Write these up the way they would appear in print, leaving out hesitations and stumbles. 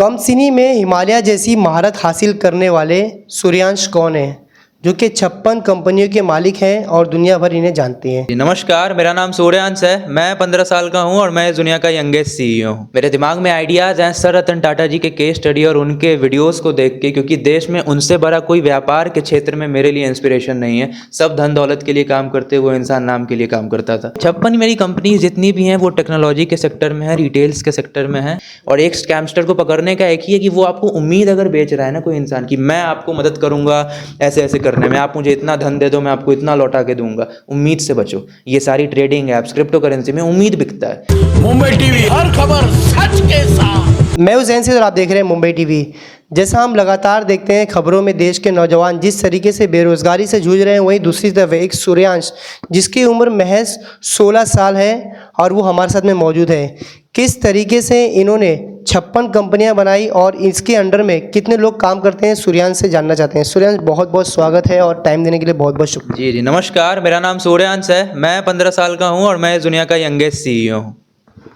Company में हिमालय जैसी महारत हासिल करने वाले सूर्यांश कौन है, जो कि 56 कंपनियों के मालिक हैं और दुनिया भर इन्हें जानती हैं। नमस्कार, मेरा नाम सूर्यांश है। मैं 15 साल का हूं और मैं इस दुनिया का यंगेस्ट सीईओ हूं। मेरे दिमाग में आइडियाज़ हैं सर रतन टाटा जी के केस स्टडी और उनके वीडियोस को देख के, क्योंकि देश में उनसे बड़ा कोई व्यापार के क्षेत्र में मेरे लिए इंस्पिरेशन नहीं है। सब धन दौलत के लिए काम करते, वो इंसान नाम के लिए काम करता था। 56 मेरी कंपनी जितनी भी हैं वो टेक्नोलॉजी के सेक्टर में है, रिटेल्स के सेक्टर में है। और एक स्कैमस्टर को पकड़ने का एक ही है कि वो आपको उम्मीद अगर बेच रहा है ना कोई इंसान की मैं आपको मदद करूंगा ऐसे ऐसे करने में, आप मुझे इतना धन दे दो मैं आपको इतना लौटा के दूंगा, उम्मीद से बचो। ये सारी ट्रेडिंग एप्स, क्रिप्टो करेंसी में उम्मीद बिकता है। मुंबई टीवी, हर खबर सच के साथ। मैं हुसैन से और आप देख रहे हैं मुंबई टीवी। जैसा हम लगातार देखते हैं खबरों में, देश के नौजवान जिस तरीके से बेरोजगारी से जूझ रहे हैं, वहीं दूसरी तरफ एक सूर्यांश जिसकी उम्र महज 16 साल है और वो हमारे साथ में मौजूद है। किस तरीके से इन्होंने 56 कंपनियां बनाई और इसके अंडर में कितने लोग काम करते हैं, सूर्यांश से जानना चाहते हैं। सूर्यांश, बहुत बहुत स्वागत है और टाइम देने के लिए बहुत बहुत शुक्रिया। जी नमस्कार, मेरा नाम सूर्यांश है। मैं 15 साल का हूं और मैं इस दुनिया का यंगेस्ट सीईओ हूं।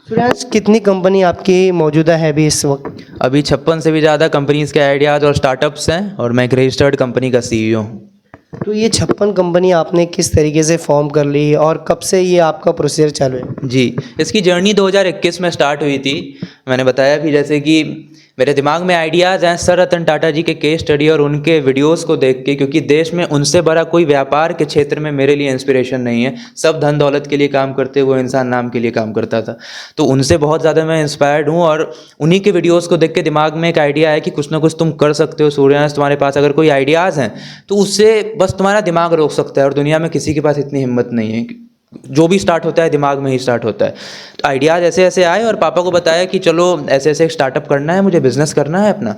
सूर्यांश, कितनी कंपनी आपकी मौजूदा है अभी इस वक्त? अभी 56 से भी ज़्यादा कंपनीज के आइडियाज़ और स्टार्टअप्स हैं और मैं एक रजिस्टर्ड कंपनी का सीईओ हूँ। तो ये 56 कंपनी आपने किस तरीके से फॉर्म कर ली और कब से ये आपका प्रोसीजर चालू है? जी, इसकी जर्नी 2021 में स्टार्ट हुई थी। मैंने बताया भी जैसे कि मेरे दिमाग में आइडियाज़ हैं सर रतन टाटा जी के केस स्टडी और उनके वीडियोस को देख के, क्योंकि देश में उनसे बड़ा कोई व्यापार के क्षेत्र में मेरे लिए इंस्पिरेशन नहीं है। सब धन दौलत के लिए काम करते, वो इंसान नाम के लिए काम करता था। तो उनसे बहुत ज़्यादा मैं इंस्पायर्ड हूँ और उन्हीं के वीडियोज़ को देख के दिमाग में एक आइडिया है कि कुछ ना कुछ तुम कर सकते हो। सूर्यांश, तुम्हारे पास अगर कोई आइडियाज़ हैं तो उससे बस तुम्हारा दिमाग रोक सकता है और दुनिया में किसी के पास इतनी हिम्मत नहीं है। जो भी स्टार्ट होता है दिमाग में ही स्टार्ट होता है। तो आइडियाज़ ऐसे ऐसे आए और पापा को बताया कि चलो ऐसे ऐसे स्टार्टअप करना है, मुझे बिज़नेस करना है अपना।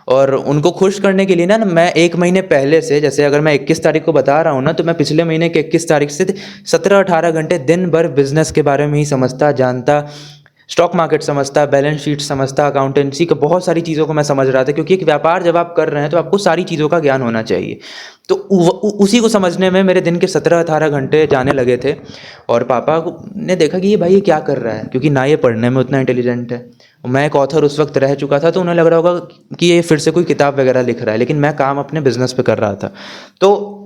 और उनको खुश करने के लिए ना मैं 1 महीने पहले से, जैसे अगर मैं 21 तारीख को बता रहा हूँ ना, तो मैं पिछले महीने के 21 तारीख से 17-18 घंटे दिन भर बिज़नेस के बारे में ही समझता, जानता, स्टॉक मार्केट समझता, बैलेंस शीट समझता, अकाउंटेंसी का बहुत सारी चीज़ों को मैं समझ रहा था। क्योंकि एक व्यापार जब आप कर रहे हैं तो आपको सारी चीज़ों का ज्ञान होना चाहिए। तो उसी को समझने में मेरे दिन के 17-18 घंटे जाने लगे थे। और पापा ने देखा कि ये भाई ये क्या कर रहा है, क्योंकि ना ये पढ़ने में उतना इंटेलिजेंट है। मैं एक ऑथर उस वक्त रह चुका था, तो उन्हें लग रहा होगा कि ये फिर से कोई किताब वगैरह लिख रहा है, लेकिन मैं काम अपने बिजनेस पे कर रहा था। तो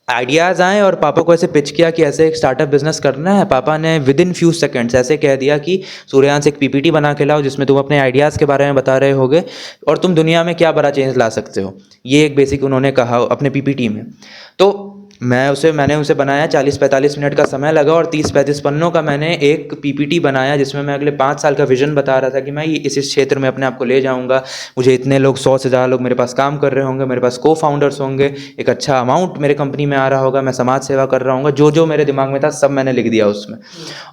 आइडियाज़ आए और पापा को ऐसे पिच किया कि ऐसे एक स्टार्टअप बिजनेस करना है। पापा ने विद इन फ्यू सेकंड्स ऐसे कह दिया कि सूर्यांश एक पीपीटी बना के लाओ जिसमें तुम अपने आइडियाज़ के बारे में बता रहे होगे और तुम दुनिया में क्या बड़ा चेंज ला सकते हो। ये एक बेसिक उन्होंने कहा अपने पीपीटी में। तो मैंने उसे बनाया, 40-45 मिनट का समय लगा और 30-35 पन्नों का मैंने एक पीपीटी बनाया जिसमें मैं अगले 5 साल का विजन बता रहा था कि मैं इस क्षेत्र में अपने आप को ले जाऊंगा। मुझे इतने लोग, 100 से ज़्यादा लोग मेरे पास काम कर रहे होंगे, मेरे पास को फाउंडर्स होंगे, एक अच्छा अमाउंट मेरे कंपनी में आ रहा होगा, मैं समाज सेवा कर रहा हूँ। जो मेरे दिमाग में था सब मैंने लिख दिया उसमें।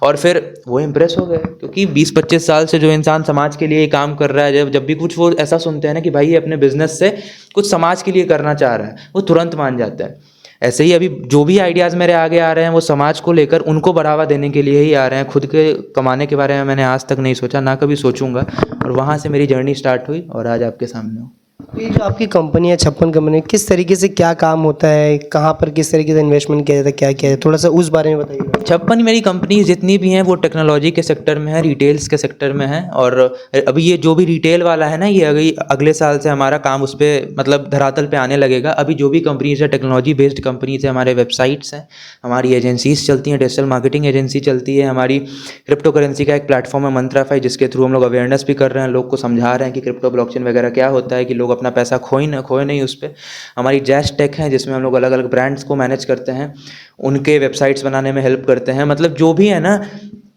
और फिर वो इम्प्रेस हो गए, क्योंकि 20-25 साल से जो इंसान समाज के लिए काम कर रहा है, जब भी कुछ वो ऐसा सुनते हैं ना कि भाई ये अपने बिजनेस से कुछ समाज के लिए करना चाह रहा है, वो तुरंत मान जाता है। ऐसे ही अभी जो भी आइडियाज़ मेरे आगे आ रहे हैं वो समाज को लेकर, उनको बढ़ावा देने के लिए ही आ रहे हैं। खुद के कमाने के बारे में मैंने आज तक नहीं सोचा, ना कभी सोचूंगा। और वहाँ से मेरी जर्नी स्टार्ट हुई और आज आपके सामने हूँ। ये जो आपकी कंपनी है 56 कंपनी, किस तरीके से क्या काम होता है, कहाँ पर किस तरीके से इन्वेस्टमेंट किया जाता है, क्या किया जाता है, थोड़ा सा उस बारे में बताइए। 56 मेरी कंपनी जितनी भी हैं वो टेक्नोलॉजी के सेक्टर में है, रिटेल्स के सेक्टर में है। और अभी ये जो भी रिटेल वाला है ना, ये अगले साल से हमारा काम उस पर मतलब धरातल पे आने लगेगा। अभी जो भी कंपनीज है टेक्नोलॉजी बेस्ड कंपनीज है, हमारे वेबसाइट्स हैं, हमारी एजेंसीज चलती हैं, डिजिटल मार्केटिंग एजेंसी चलती है, हमारी क्रिप्टो करेंसी का एक प्लेटफॉर्म है मंत्राफाई, जिसके थ्रू हम लोग अवेयरनेस भी कर रहे हैं, लोग को समझा रहे हैं कि क्रिप्टो ब्लॉकचेन वगैरह क्या होता है, कि लोग अपना पैसा खोए नहीं उस पर। हमारी जैश टेक है जिसमें हम लोग अलग अलग ब्रांड्स को मैनेज करते हैं, उनके वेबसाइट्स बनाने में हेल्प करते हैं। मतलब जो भी है ना,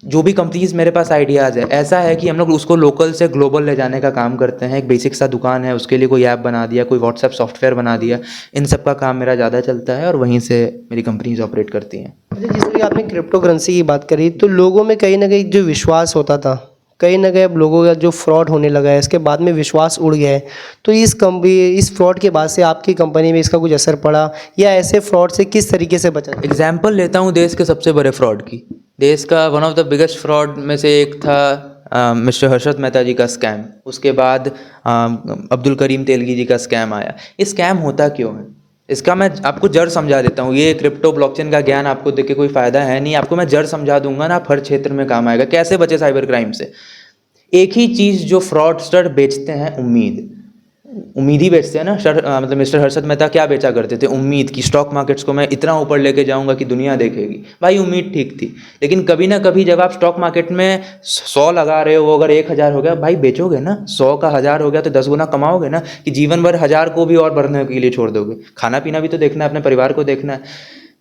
जो भी कंपनीज मेरे पास आइडियाज़ है, ऐसा है कि हम लोग उसको लोकल से ग्लोबल ले जाने का काम करते हैं। एक बेसिक सा दुकान है, उसके लिए कोई ऐप बना दिया, कोई व्हाट्सएप सॉफ्टवेयर बना दिया, इन सब का काम मेरा ज़्यादा चलता है और वहीं से मेरी कंपनीज ऑपरेट करती हैं। जैसे कि आपने क्रिप्टो करेंसी की बात करी, तो लोगों में कहीं ना कहीं जो विश्वास होता था, कहीं ना कहीं अब लोगों का जो फ्रॉड होने लगा है, इसके बाद में विश्वास उड़ गया है। तो इस फ्रॉड के बाद से आपकी कंपनी में इसका कुछ असर पड़ा, या ऐसे फ्रॉड से किस तरीके से बचा? एग्जाम्पल लेता हूँ देश के सबसे बड़े फ्रॉड की। देश का one of the biggest fraud में से एक था मिस्टर हर्षद मेहता जी का स्कैम। उसके बाद अब्दुल करीम तेलगी जी का स्कैम आया। ये स्कैम होता क्यों है, इसका मैं आपको जड़ समझा देता हूँ। ये क्रिप्टो ब्लॉकचेन का ज्ञान आपको देख के कोई फ़ायदा है नहीं, आपको मैं जड़ समझा दूंगा ना, आप हर क्षेत्र में काम आएगा। कैसे बचे साइबर क्राइम से? एक ही चीज़ जो फ्रॉडस्टर बेचते हैं, उम्मीद ही बेचते हैं ना। मतलब मिस्टर हर्षद मेहता क्या बेचा करते थे? उम्मीद की स्टॉक मार्केट्स को मैं इतना ऊपर लेके जाऊंगा कि दुनिया देखेगी। भाई उम्मीद ठीक थी, लेकिन कभी ना कभी जब आप स्टॉक मार्केट में 100 लगा रहे हो, अगर 1000 हो गया, भाई बेचोगे ना। 100 का 1000 हो गया तो 10 गुना कमाओगे ना, कि जीवन भर 1000 को भी और बढ़ने के लिए छोड़ दोगे? खाना पीना भी तो देखना है, अपने परिवार को देखना है।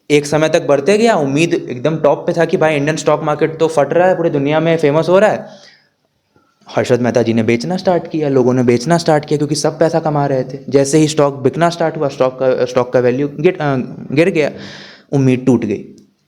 एक समय तक बढ़ते गया, उम्मीद एकदम टॉप पे था कि भाई इंडियन स्टॉक मार्केट तो फट रहा है, पूरी दुनिया में फेमस हो रहा है। हर्षद मेहता जी ने बेचना स्टार्ट किया, लोगों ने बेचना स्टार्ट किया, क्योंकि सब पैसा कमा रहे थे। जैसे ही स्टॉक बिकना स्टार्ट हुआ, स्टॉक का वैल्यू गिर गया, उम्मीद टूट गई।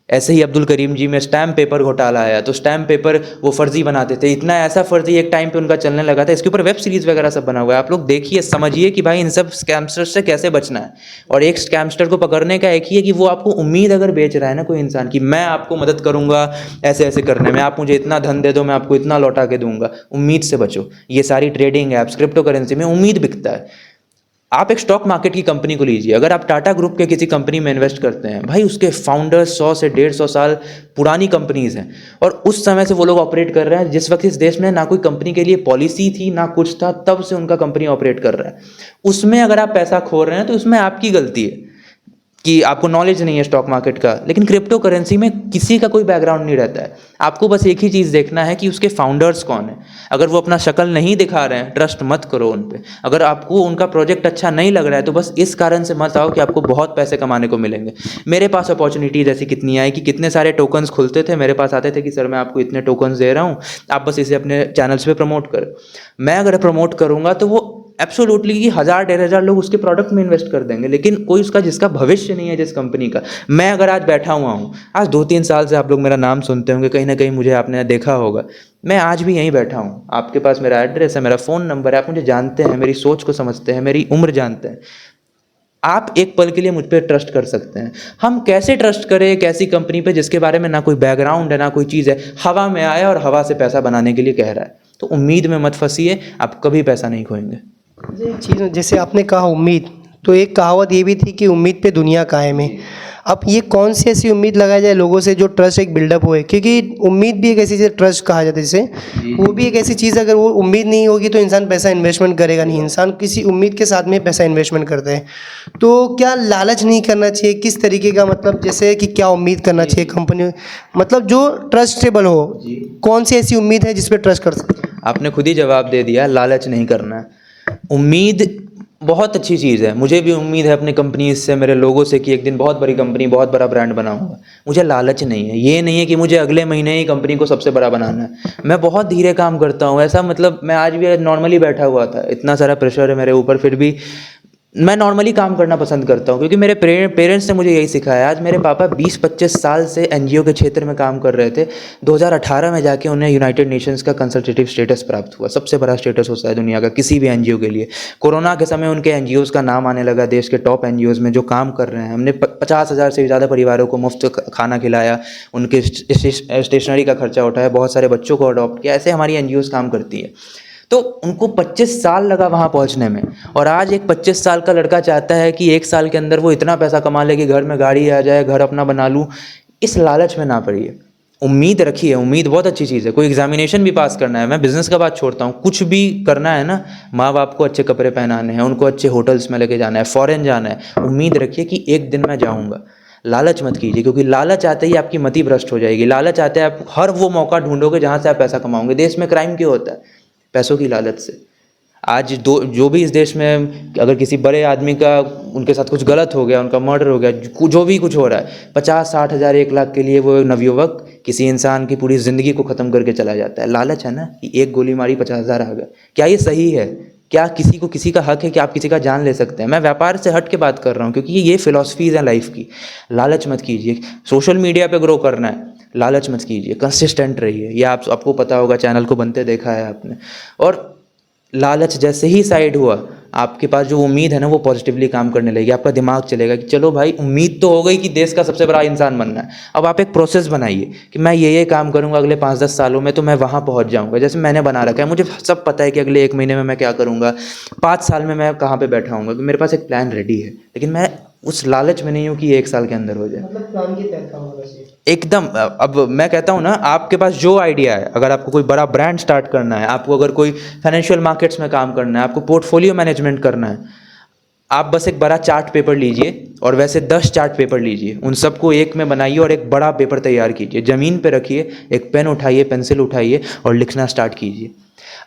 ऐसे ही अब्दुल करीम जी में स्टैम्प पेपर घोटाला आया, तो स्टैम्प पेपर वो फर्जी बनाते थे, इतना ऐसा फर्जी एक टाइम पे उनका चलने लगा था। इसके ऊपर वेब सीरीज़ वगैरह सब बना हुआ है, आप लोग देखिए, समझिए कि भाई इन सब स्कैमस्टर से कैसे बचना है। और एक स्कैमस्टर को पकड़ने का एक ही है कि वो आपको उम्मीद अगर बेच रहा है ना कोई इंसान, कि मैं आपको मदद करूंगा ऐसे ऐसे करने में, आप मुझे इतना धन दे दो, मैं आपको इतना लौटा के दूंगा, उम्मीद से बचो। ये सारी ट्रेडिंग ऐप्स, क्रिप्टो करेंसी में उम्मीद बिकता है। आप एक स्टॉक मार्केट की कंपनी को लीजिए, अगर आप टाटा ग्रुप के किसी कंपनी में इन्वेस्ट करते हैं, भाई उसके फाउंडर्स 100 से 150 साल पुरानी कंपनीज हैं, और उस समय से वो लोग ऑपरेट कर रहे हैं, जिस वक्त इस देश में ना कोई कंपनी के लिए पॉलिसी थी ना कुछ था, तब से उनका कंपनी ऑपरेट कर रहा है। उसमें अगर आप पैसा खो रहे हैं तो उसमें आपकी गलती है कि आपको नॉलेज नहीं है स्टॉक मार्केट का। लेकिन क्रिप्टो करेंसी में किसी का कोई बैकग्राउंड नहीं रहता है, आपको बस एक ही चीज़ देखना है कि उसके फाउंडर्स कौन है। अगर वो अपना शक्ल नहीं दिखा रहे हैं, ट्रस्ट मत करो उन पे। अगर आपको उनका प्रोजेक्ट अच्छा नहीं लग रहा है, तो बस इस कारण से मत आओ कि आपको बहुत पैसे कमाने को मिलेंगे। मेरे पास अपॉर्चुनिटीज ऐसी कितनी आई कि कितने सारे टोकन्स खुलते थे, मेरे पास आते थे कि सर मैं आपको इतने टोकन्स दे रहा हूँ, आप बस इसे अपने चैनल्स पे प्रमोट करो। मैं अगर प्रमोट करूँगा तो वो एब्सोल्युटली कि 1000-1500 लोग उसके प्रोडक्ट में इन्वेस्ट कर देंगे, लेकिन कोई उसका जिसका भविष्य नहीं है जिस कंपनी का। मैं अगर आज बैठा हुआ हूँ, आज 2-3 साल से आप लोग मेरा नाम सुनते होंगे, कहीं ना कहीं मुझे आपने देखा होगा, मैं आज भी यहीं बैठा हूँ, आपके पास मेरा एड्रेस है, मेरा फ़ोन नंबर है, आप मुझे जानते हैं, मेरी सोच को समझते हैं, मेरी उम्र जानते हैं। आप एक पल के लिए मुझ पर ट्रस्ट कर सकते हैं। हम कैसे ट्रस्ट करें एक ऐसी कंपनी पे जिसके बारे में ना कोई बैकग्राउंड है ना कोई चीज़ है, हवा में आया और हवा से पैसा बनाने के लिए कह रहा है। तो उम्मीद में मत फंसिए, आप कभी पैसा नहीं खोएंगे। एक चीज़ जैसे आपने कहा उम्मीद, तो एक कहावत ये भी थी कि उम्मीद पे दुनिया कायम है। अब ये कौन सी ऐसी उम्मीद लगाई जाए लोगों से जो ट्रस्ट एक बिल्डअप होए, क्योंकि उम्मीद भी एक ऐसी चीज़, ट्रस्ट कहा जाता है जिसे, वो भी एक ऐसी चीज़, अगर वो उम्मीद नहीं होगी तो इंसान पैसा इन्वेस्टमेंट करेगा नहीं। इंसान किसी उम्मीद के साथ में पैसा इन्वेस्टमेंट करता है। तो क्या लालच नहीं करना चाहिए? किस तरीके का, मतलब जैसे कि क्या उम्मीद करना चाहिए कंपनी, मतलब जो ट्रस्टेबल हो? कौन सी ऐसी उम्मीद है जिस पर ट्रस्ट कर सकते हैं? आपने खुद ही जवाब दे दिया, लालच नहीं करना है। उम्मीद बहुत अच्छी चीज़ है, मुझे भी उम्मीद है अपनी कंपनी से, मेरे लोगों से, कि एक दिन बहुत बड़ी कंपनी, बहुत बड़ा ब्रांड बनाऊंगा। मुझे लालच नहीं है, ये नहीं है कि मुझे अगले महीने ही कंपनी को सबसे बड़ा बनाना है। मैं बहुत धीरे काम करता हूँ, ऐसा मतलब मैं आज भी नॉर्मली बैठा हुआ था, इतना सारा प्रेशर है मेरे ऊपर, फिर भी मैं नॉर्मली काम करना पसंद करता हूँ, क्योंकि मेरे पेरेंट्स ने मुझे यही सिखाया। आज मेरे पापा 20-25 साल से एनजीओ के क्षेत्र में काम कर रहे थे। 2018 में जाके उन्हें यूनाइटेड नेशंस का कंसल्टेटिव स्टेटस प्राप्त हुआ, सबसे बड़ा स्टेटस होता है दुनिया का किसी भी एनजीओ के लिए। कोरोना के समय उनके एनजीओज़ का नाम आने लगा, देश के टॉप एनजीओज़ में जो काम कर रहे हैं। हमने 50,000 से ज़्यादा परिवारों को मुफ्त खाना खिलाया, उनके स्टेशनरी का खर्चा उठाया, बहुत सारे बच्चों को अडॉप्ट किया। ऐसे हमारी एनजीओज़ काम करती है। तो उनको 25 साल लगा वहाँ पहुँचने में, और आज एक 25 साल का लड़का चाहता है कि 1 साल के अंदर वो इतना पैसा कमा ले कि घर में गाड़ी आ जाए, घर अपना बना लूँ। इस लालच में ना पड़िए, उम्मीद रखिए। उम्मीद बहुत अच्छी चीज़ है। कोई एग्जामिनेशन भी पास करना है, मैं बिज़नेस का बात छोड़ता हूँ, कुछ भी करना है ना, माँ बाप को अच्छे कपड़े पहनाने हैं, उनको अच्छे होटल्स में लेके जाना है, फॉरेन जाना है, उम्मीद रखिए कि एक दिन मैं जाऊँगा। लालच मत कीजिए, क्योंकि लालच आते ही आपकी मति भ्रष्ट हो जाएगी। लालच आते ही आप हर वो मौका ढूंढोगे जहाँ से आप पैसा कमाओगे। देश में क्राइम क्यों होता है? पैसों की लालच से। आज जो भी इस देश में, अगर किसी बड़े आदमी का, उनके साथ कुछ गलत हो गया, उनका मर्डर हो गया, जो भी कुछ हो रहा है, 50-60 हज़ार 1 लाख के लिए वो नवयुवक किसी इंसान की पूरी ज़िंदगी को ख़त्म करके चला जाता है। लालच है ना, कि एक गोली मारी 50,000 आ गए। क्या ये सही है? क्या किसी को किसी का हक है कि आप किसी का जान ले सकते हैं? मैं व्यापार से हट के बात कर रहा हूँ, क्योंकि ये फिलॉसफीज़ हैं लाइफ की। लालच मत कीजिए। सोशल मीडिया पे ग्रो करना है, लालच मत कीजिए, कंसिस्टेंट रहिए। ये आपको पता होगा, चैनल को बनते देखा है आपने। और लालच जैसे ही साइड हुआ, आपके पास जो उम्मीद है ना, वो पॉजिटिवली काम करने लगेगी। आपका दिमाग चलेगा कि चलो भाई, उम्मीद तो हो गई कि देश का सबसे बड़ा इंसान बनना है। अब आप एक प्रोसेस बनाइए कि मैं ये काम करूँगा, अगले 5-10 सालों में तो मैं वहाँ पहुँच जाऊँगा। जैसे मैंने बना रखा है, मुझे सब पता है कि अगले 1 महीने में मैं क्या करूँगा, 5 साल में मैं कहाँ पर बैठा हूँगा, मेरे पास एक प्लान रेडी है। लेकिन मैं उस लालच में नहीं हूँ कि ये 1 साल के अंदर हो जाए। मतलब प्लान के तहत काम होगा बस ये। एकदम। अब मैं कहता हूँ ना, आपके पास जो आइडिया है, अगर आपको कोई बड़ा ब्रांड स्टार्ट करना है, आपको अगर कोई फाइनेंशियल मार्केट्स में काम करना है, आपको पोर्टफोलियो मैनेजमेंट करना है, आप बस एक बड़ा चार्ट पेपर लीजिए और वैसे 10 चार्ट पेपर लीजिए, उन सबको एक में बनाइए और एक बड़ा पेपर तैयार कीजिए, ज़मीन पे रखिए, एक पेन उठाइए, पेंसिल उठाइए और लिखना स्टार्ट कीजिए।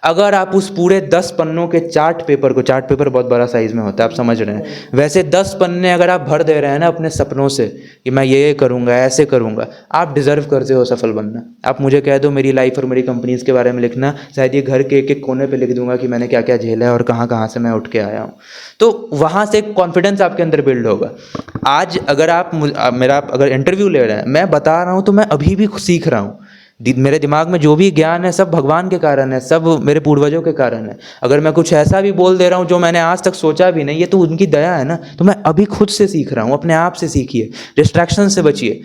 अगर आप उस पूरे 10 पन्नों के चार्ट पेपर को, चार्ट पेपर बहुत बड़ा साइज़ में होता है, आप समझ रहे हैं, वैसे 10 पन्ने अगर आप भर दे रहे हैं ना अपने सपनों से कि मैं ये करूँगा, ऐसे करूँगा, आप डिज़र्व करते हो सफल बनना। आप मुझे कह दो मेरी लाइफ और मेरी कंपनीज़ के बारे में लिखना, शायद ये घर के एक कोने पे लिख दूंगा कि मैंने क्या क्या झेला है और कहाँ कहाँ से मैं उठ के आया हूँ। तो वहाँ से एक कॉन्फिडेंस आपके अंदर बिल्ड होगा। आज अगर आप मेरा अगर इंटरव्यू ले रहे हैं, मैं बता रहा हूँ तो मैं अभी भी सीख रहा हूँ। मेरे दिमाग में जो भी ज्ञान है सब भगवान के कारण है, सब मेरे पूर्वजों के कारण है। अगर मैं कुछ ऐसा भी बोल दे रहा हूँ जो मैंने आज तक सोचा भी नहीं, ये तो उनकी दया है ना। तो मैं अभी खुद से सीख रहा हूँ, अपने आप से सीखिए, डिस्ट्रैक्शन से बचिए।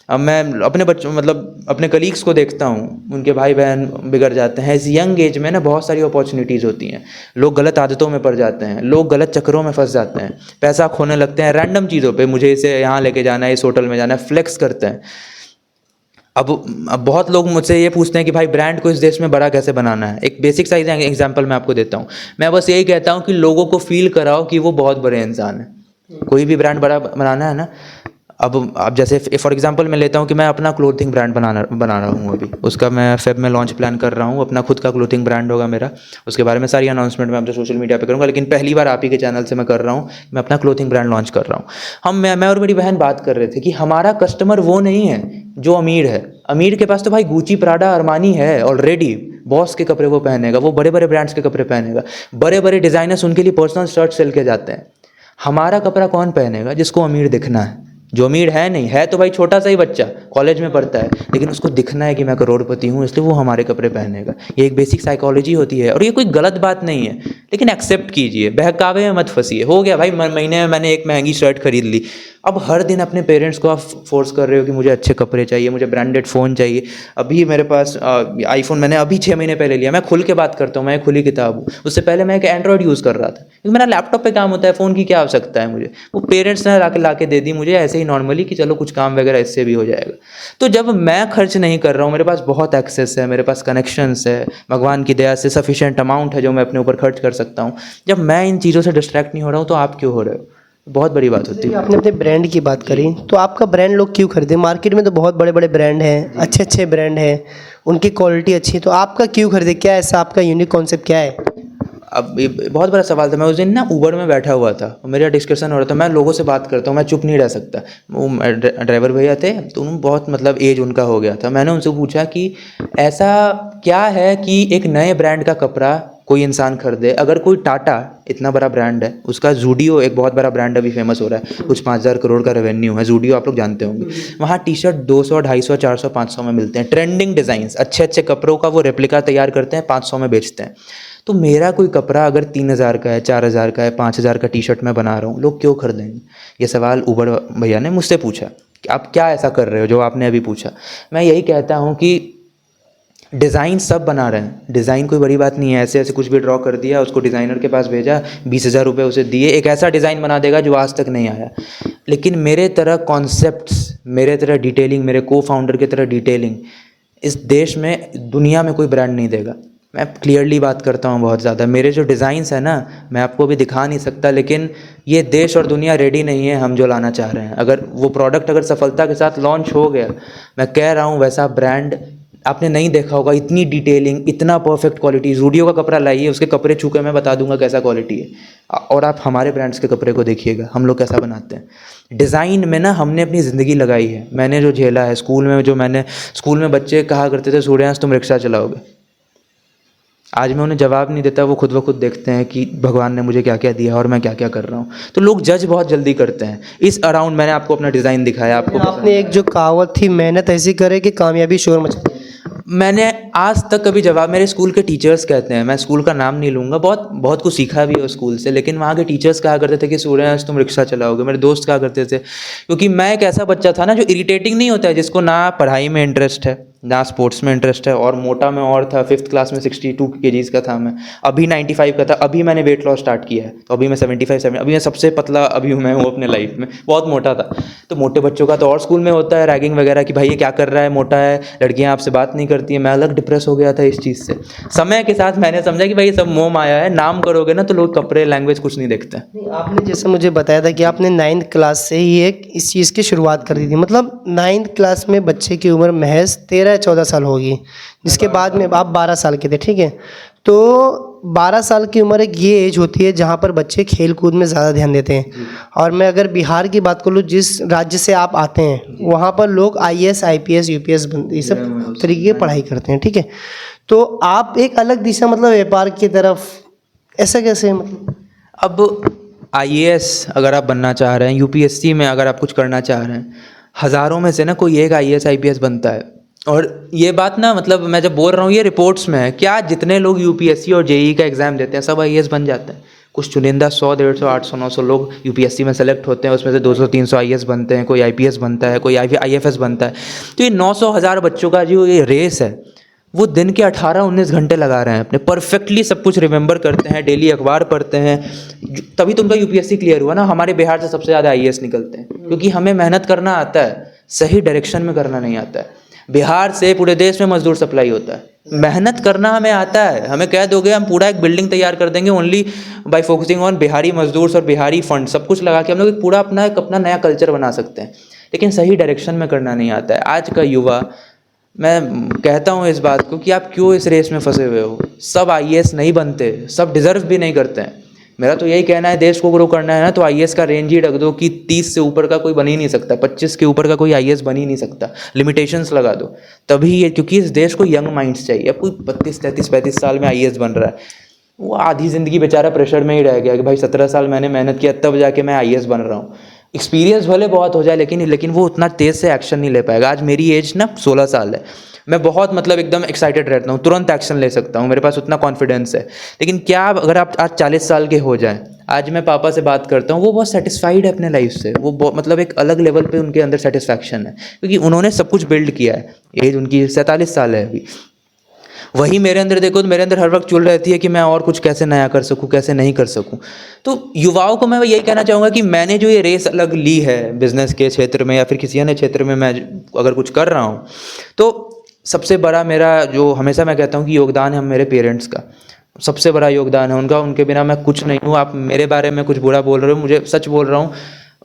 अब मैं अपने बच्चों मतलब अपने कलीग्स को देखता हूँ, उनके भाई बहन बिगड़ जाते हैं। इस यंग एज में ना बहुत सारी अपॉर्चुनिटीज़ होती हैं, लोग गलत आदतों में पड़ जाते हैं, लोग गलत चक्करों में फंस जाते हैं, पैसा खोने लगते हैं रैंडम चीज़ों पे, मुझे इसे यहाँ लेके जाना है, इस होटल में जाना है, फ्लेक्स करते हैं। अब बहुत लोग मुझसे ये पूछते हैं कि भाई ब्रांड को इस देश में बड़ा कैसे बनाना है। एक बेसिक साइज एग्जांपल मैं आपको देता हूँ। मैं बस यही कहता हूँ कि लोगों को फील कराओ कि वो बहुत बड़े इंसान हैं। कोई भी ब्रांड बड़ा बनाना है ना, अब जैसे फॉर एग्जांपल मैं लेता हूँ कि मैं अपना क्लोथिंग ब्रांड बना रहा हूँ अभी, उसका मैं फेब में लॉन्च प्लान कर रहा हूँ। अपना खुद का क्लोथिंग ब्रांड होगा मेरा, उसके बारे में सारी अनाउंसमेंट मैं आपसे सोशल मीडिया पे करूँगा, लेकिन पहली बार आप ही के चैनल से मैं कर रहा हूँ, मैं अपना क्लोथिंग ब्रांड लॉन्च कर रहा हूँ। मैं और मेरी बहन बात कर रहे थे कि हमारा कस्टमर वो नहीं है जो अमीर है। अमीर के पास तो भाई गुची, प्राडा, अरमानी है ऑलरेडी, बॉस के कपड़े वो पहनेगा, वो बड़े बड़े ब्रांड्स के कपड़े पहनेगा, बड़े बड़े डिज़ाइनर्स उनके लिए पर्सनल शर्ट सेल के जाते हैं। हमारा कपड़ा कौन पहनेगा? जिसको अमीर दिखना है। जो अमीर है नहीं है तो भाई छोटा सा ही बच्चा कॉलेज में पढ़ता है, लेकिन उसको दिखना है कि मैं करोड़पति हूँ, इसलिए वो हमारे कपड़े पहनेगा। ये एक बेसिक साइकोलॉजी होती है और ये कोई गलत बात नहीं है, लेकिन एक्सेप्ट कीजिए, बहकावे में मत फंसिए। हो गया भाई, महीने में मैंने एक महंगी शर्ट खरीद ली, अब हर दिन अपने पेरेंट्स को आप फोर्स कर रहे हो कि मुझे अच्छे कपड़े चाहिए, मुझे ब्रांडेड फ़ोन चाहिए। अभी मेरे पास आईफोन मैंने अभी 6 महीने पहले लिया। मैं खुल के बात करता हूँ, मैं खुली किताब हूँ। उससे पहले मैं एक एंड्रॉयड यूज़ कर रहा था, क्योंकि मेरा लैपटॉप पे काम होता है, फ़ोन की क्या आवश्यकता है मुझे। वो पेरेंट्स ने ला के दे दी मुझे ऐसे ही नॉर्मली कि चलो कुछ काम वगैरह इससे भी हो जाएगा। तो जब मैं खर्च नहीं कर रहा हूँ, मेरे पास बहुत एक्सेस है, मेरे पास कनेक्शंस है, भगवान की दया से सफिशिएंट अमाउंट है जो मैं अपने ऊपर खर्च कर सकता हूँ। जब मैं इन चीज़ों से डिस्ट्रैक्ट नहीं हो रहा हूँ तो आप क्यों हो रहे हो? बहुत बड़ी बात होती है। आपने अपने ब्रांड की बात करी, तो आपका ब्रांड लोग क्यों खरीदे? मार्केट में तो बहुत बड़े बड़े ब्रांड हैं, अच्छे अच्छे ब्रांड हैं, उनकी क्वालिटी अच्छी है, तो आपका क्यों खरीदे? क्या ऐसा आपका यूनिक कॉन्सेप्ट क्या है? अब ये बहुत बड़ा सवाल था। मैं उस दिन ना उबर में बैठा हुआ था, मेरा डिस्कशन हो रहा था। मैं लोगों से बात करता हूँ, मैं चुप नहीं रह सकता। वो ड्राइवर भैया थे, तो उन्होंने बहुत मतलब एज उनका हो गया था। मैंने उनसे पूछा कि ऐसा क्या है कि एक नए ब्रांड का कपड़ा कोई इंसान खरीदे? अगर कोई टाटा इतना बड़ा ब्रांड है, उसका जूडियो एक बहुत बड़ा ब्रांड अभी फेमस हो रहा है, कुछ 5,000 करोड़ का रेवेन्यू है, जूडियो आप लोग जानते होंगे। वहाँ टी शर्ट 200, 250, 400, 500 में मिलते हैं। ट्रेंडिंग डिज़ाइंस, अच्छे अच्छे कपड़ों का वो रेप्लिका तैयार करते हैं, 500 में बेचते हैं। तो मेरा कोई कपड़ा अगर 3,000 का है, 4,000 का है, 5,000 का टी शर्ट मैं बना रहा हूँ, लोग क्यों खरीदेंगे? ये सवाल उबर भैया ने मुझसे पूछा कि आप क्या ऐसा कर रहे हो जो आपने अभी पूछा। मैं यही कहता हूँ कि डिज़ाइन सब बना रहे हैं, डिज़ाइन कोई बड़ी बात नहीं है। ऐसे ऐसे कुछ भी ड्रॉ कर दिया, उसको डिज़ाइनर के पास भेजा, 20,000 रुपये उसे दिए, एक ऐसा डिज़ाइन बना देगा जो आज तक नहीं आया। लेकिन मेरे तरह कॉन्सेप्ट्स, मेरे तरह डिटेलिंग, मेरे को फाउंडर की तरह डिटेलिंग इस देश में, दुनिया में कोई ब्रांड नहीं देगा। मैं क्लियरली बात करता हूँ बहुत ज़्यादा। मेरे जो डिज़ाइंस है ना, मैं आपको भी दिखा नहीं सकता, लेकिन ये देश और दुनिया रेडी नहीं है हम जो लाना चाह रहे हैं। अगर वो प्रोडक्ट अगर सफलता के साथ लॉन्च हो गया, मैं कह रहा हूँ वैसा ब्रांड आपने नहीं देखा होगा। इतनी डिटेलिंग, इतना परफेक्ट क्वालिटी। जूडियो का कपड़ा लाइए, उसके कपड़े छू के मैं बता दूंगा कैसा क्वालिटी है। और आप हमारे ब्रांड्स के कपड़े को देखिएगा, हम लोग कैसा बनाते हैं। डिज़ाइन में ना हमने अपनी ज़िंदगी लगाई है। मैंने जो झेला है स्कूल में, स्कूल में बच्चे कहा करते थे सूर्यांश तुम रिक्शा चलाओगे। आज मैं उन्हें जवाब नहीं देता, वो खुद ब खुद देखते हैं कि भगवान ने मुझे क्या क्या दिया और मैं क्या क्या कर रहा हूँ। तो लोग जज बहुत जल्दी करते हैं। इस अराउंड मैंने आपको अपना डिज़ाइन दिखाया। आपने एक जो कहावत थी, मेहनत ऐसी करे कि कामयाबी शोर मचा। मैंने आज तक कभी जवाब, मेरे स्कूल के टीचर्स कहते हैं, मैं स्कूल का नाम नहीं लूँगा, बहुत कुछ सीखा भी है स्कूल से, लेकिन वहाँ के टीचर्स कहा करते थे कि सूर्यांश तुम रिक्शा चलाओगे। मेरे दोस्त कहा करते थे, क्योंकि मैं एक ऐसा बच्चा था ना जो इरिटेटिंग नहीं होता है, जिसको ना पढ़ाई में इंटरेस्ट है, जहाँ स्पोर्ट्स में इंटरेस्ट है, और मोटा में और था, 5th क्लास में 62 kgs का था मैं, अभी 95 का था। अभी मैंने वेट लॉस स्टार्ट किया है तो अभी मैं 75 अभी मैं सबसे पतला अभी मैं हूँ अपने लाइफ में, बहुत मोटा था। तो मोटे बच्चों का तो और स्कूल में होता है रैगिंग वगैरह कि भाई ये क्या कर रहा है, मोटा है, लड़कियाँ आपसे बात नहीं करती हैं। मैं अलग डिप्रेस हो गया था इस चीज़ से। समय के साथ मैंने समझा कि भाई ये सब मोह माया है, नाम करोगे ना तो लोग कपड़े लैंग्वेज कुछ नहीं देखते। नहीं, आपने जैसे मुझे बताया था कि आपने 9th क्लास से ही एक इस चीज़ की शुरुआत कर दी थी, मतलब 9th क्लास में बच्चे की उम्र महज 13-14 साल होगी, जिसके बाद में आप 12 साल के थे, ठीक है। तो 12 साल की उम्र एक ये एज होती है जहाँ पर बच्चे खेल कूद में ज़्यादा ध्यान देते हैं। और मैं अगर बिहार की बात करूँ, जिस राज्य से आप आते हैं, वहाँ पर लोग IAS IPS UPS ये सब तरीके की पढ़ाई करते हैं, ठीक है। तो आप एक अलग दिशा, मतलब व्यापार की तरफ, ऐसा कैसे, मतलब? अब IAS अगर आप बनना चाह रहे हैं, UPSC में अगर आप कुछ करना चाह रहे हैं, हज़ारों में से ना कोई एक IAS IPS बनता है। और ये बात ना, मतलब मैं जब बोल रहा हूँ ये रिपोर्ट्स में है, क्या जितने लोग UPSC और JEE का एग्ज़ाम देते हैं सब IAS बन जाते हैं? कुछ चुनिंदा 100, 150, 800, 900 लोग UPSC में सेलेक्ट होते हैं, उसमें से 200, 300 IAS बनते हैं, कोई IPS बनता है, कोई IFS बनता है। तो ये 900 हज़ार बच्चों का जो ये रेस है, वो दिन के 18-19 घंटे लगा रहे हैं अपने, परफेक्टली सब कुछ रिमेंबर करते हैं, डेली अखबार पढ़ते हैं, तभी तो उनका UPSC क्लियर हुआ ना। हमारे बिहार से सबसे ज़्यादा IAS निकलते हैं, क्योंकि हमें मेहनत करना आता है, सही डायरेक्शन में करना नहीं आता है। बिहार से पूरे देश में मजदूर सप्लाई होता है, मेहनत करना हमें आता है। हमें कह दोगे हम पूरा एक बिल्डिंग तैयार कर देंगे only by focusing on Bihari मजदूर और बिहारी फंड, सब कुछ लगा के हम लोग एक पूरा अपना नया कल्चर बना सकते हैं, लेकिन सही डायरेक्शन में करना नहीं आता है। आज का युवा, मैं कहता हूँ इस बात को कि आप क्यों इस रेस में फंसे हुए हो। सब IAS नहीं बनते, सब डिज़र्व भी नहीं करते हैं। मेरा तो यही कहना है, देश को ग्रो करना है ना तो IAS का रेंज ही रख दो कि 30 से ऊपर का कोई बन ही नहीं सकता, 25 के ऊपर का कोई IAS बन ही नहीं सकता, लिमिटेशंस लगा दो तभी ये, क्योंकि इस देश को यंग माइंड्स चाहिए। अब कोई 32, 33, 35 साल में IAS बन रहा है, वो आधी ज़िंदगी बेचारा प्रेशर में ही रह गया कि भाई 17 साल मैंने मेहनत किया तब जाके मैं IAS बन रहा हूँ। एक्सपीरियंस भले बहुत हो जाए लेकिन वो उतना तेज़ से एक्शन नहीं ले पाएगा। आज मेरी एज ना 16 साल है, मैं बहुत मतलब एकदम एक्साइटेड रहता हूँ, तुरंत एक्शन ले सकता हूँ, मेरे पास उतना कॉन्फिडेंस है। लेकिन क्या अगर आप आज 40 साल के हो जाएं, आज मैं पापा से बात करता हूँ, वो बहुत सेटिस्फाइड है अपने लाइफ से, वो मतलब एक अलग लेवल पे उनके अंदर सेटिस्फैक्शन है, क्योंकि उन्होंने सब कुछ बिल्ड किया है। एज उनकी 47 साल है अभी। वही मेरे अंदर देखो तो मेरे अंदर हर वक्त चुल रहती है कि मैं और कुछ कैसे नया कर सकूं, कैसे नहीं कर सकूं। तो युवाओं को मैं यही कहना चाहूँगा कि मैंने जो ये रेस अलग ली है बिज़नेस के क्षेत्र में या फिर किसी अन्य क्षेत्र में मैं अगर कुछ कर रहा हूँ, तो सबसे बड़ा मेरा जो हमेशा मैं कहता हूँ कि योगदान है मेरे पेरेंट्स का, सबसे बड़ा योगदान है उनका। उनके बिना मैं कुछ नहीं हूँ। आप मेरे बारे में कुछ बुरा बोल रहे हो, मुझे सच बोल रहा हूँ,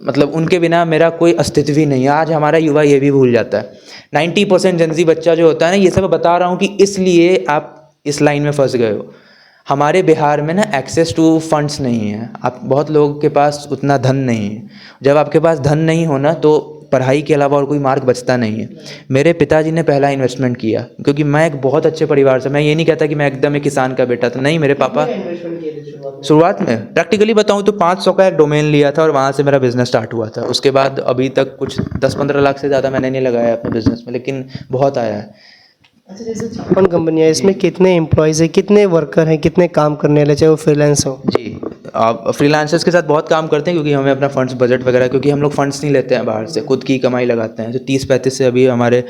मतलब उनके बिना मेरा कोई अस्तित्व ही नहीं है। आज हमारा युवा ये भी भूल जाता है। 90% जेनजी बच्चा जो होता है ना, ये सब बता रहा हूँ कि इसलिए आप इस लाइन में फंस गए हो। हमारे बिहार में ना एक्सेस टू फंड्स नहीं है, आप बहुत लोगों के पास उतना धन नहीं है। जब आपके पास धन नहीं होना तो पढ़ाई के अलावा और कोई मार्ग बचता नहीं है। मेरे पिताजी ने पहला इन्वेस्टमेंट किया, क्योंकि मैं एक बहुत अच्छे परिवार से, मैं ये नहीं कहता कि मैं एकदम एक किसान का बेटा था, नहीं। मेरे पापा शुरुआत में प्रैक्टिकली बताऊं तो 500 का एक डोमेन लिया था और वहाँ से मेरा बिजनेस स्टार्ट हुआ था। उसके बाद अभी तक कुछ 10-15 लाख से ज़्यादा मैंने नहीं लगाया अपने बिजनेस में, लेकिन बहुत आया है। अच्छा, जैसे 56 कंपनियाँ, इसमें कितने एम्प्लॉयज़ हैं, कितने वर्कर हैं, कितने काम करने वाले, चाहे वो फ्रीलांस हो? जी, आप फ्रीलांसर्स के साथ बहुत काम करते हैं, क्योंकि हमें अपना फंड्स बजट वगैरह, क्योंकि हम लोग फंड्स नहीं लेते हैं बाहर से, खुद की कमाई लगाते हैं। तो 30-35 से अभी हमारे